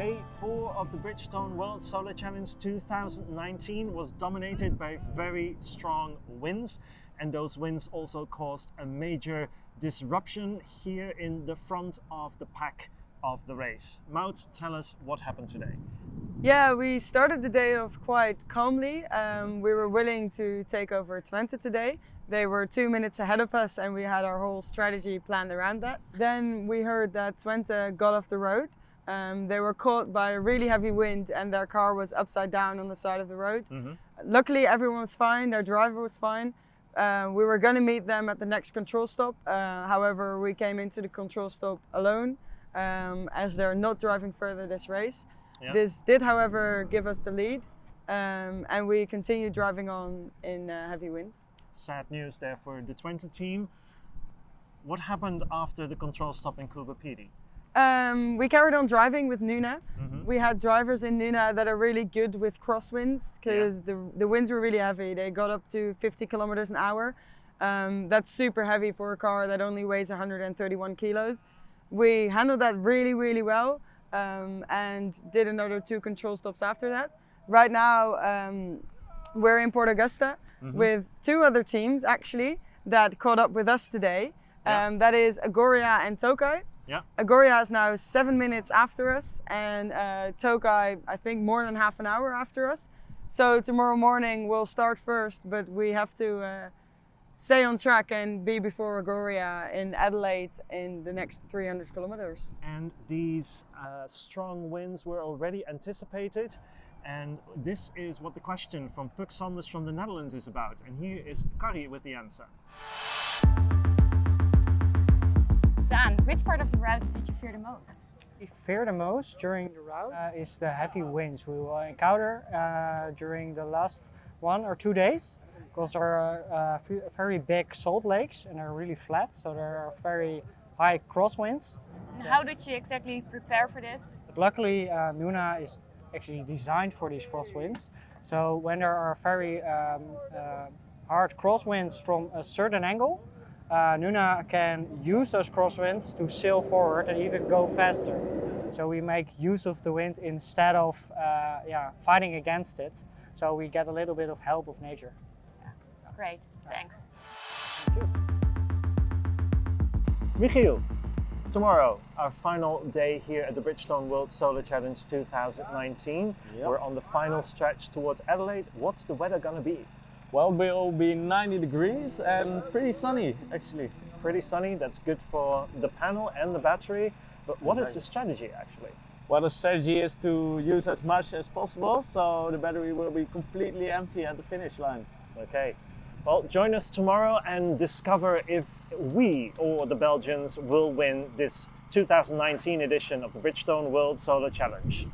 Day 4 of the Bridgestone World Solar Challenge 2019 was dominated by very strong winds, and those winds also caused a major disruption here in the front of the pack of the race. Maud, tell us what happened today. Yeah, we started the day off quite calmly. We were willing to take over Twente today. They were 2 minutes ahead of us and we had our whole strategy planned around that. Then we heard that Twente got off the road. They were caught by a really heavy wind and their car was upside down on the side of the road. Luckily everyone was fine, their driver was fine. We were going to meet them at the next control stop. However, we came into the control stop alone as they're not driving further this race. Yeah. This did, however, give us the lead, and we continued driving on in heavy winds. Sad news there for the Twente team. What happened after the control stop in Kubapidi? We carried on driving with Nuna. We had drivers in Nuna that are really good with crosswinds because the winds were really heavy. They got up to 50 kilometers an hour. That's super heavy for a car that only weighs 131 kilos. We handled that really, really well. And did another 2 control stops after that. Right now we're in Port Augusta with 2 other teams actually that caught up with us today. That is Agoria and Tokai. Agoria is now 7 minutes after us and Tokai I think more than half an hour after us. So tomorrow morning we'll start first, but we have to stay on track and be before Agoria in Adelaide in the next 300 kilometers. And these strong winds were already anticipated, and this is what the question from Puk Sanders from the Netherlands is about. And here is Kari with the answer. Dan, which part of the route did you fear the most? We fear the most during the route is the heavy winds we will encounter during the last 1 or 2 days. Because there are very big salt lakes and they're really flat, so there are very high crosswinds. And how did you exactly prepare for this? But luckily, Nuna is actually designed for these crosswinds. So when there are very hard crosswinds from a certain angle, Nuna can use those crosswinds to sail forward and even go faster. So we make use of the wind instead of fighting against it. So we get a little bit of help of nature. Great, thanks. Thank you. Michiel, tomorrow our final day here at the Bridgestone World Solar Challenge 2019. We're on the final stretch towards Adelaide. What's the weather gonna be? Well, will be 90 degrees and pretty sunny actually. Pretty sunny, that's good for the panel and the battery. But what is the strategy actually? Well, the strategy is to use as much as possible, so the battery will be completely empty at the finish line. Okay. Well, join us tomorrow and discover if we or the Belgians will win this 2019 edition of the Bridgestone World Solar Challenge.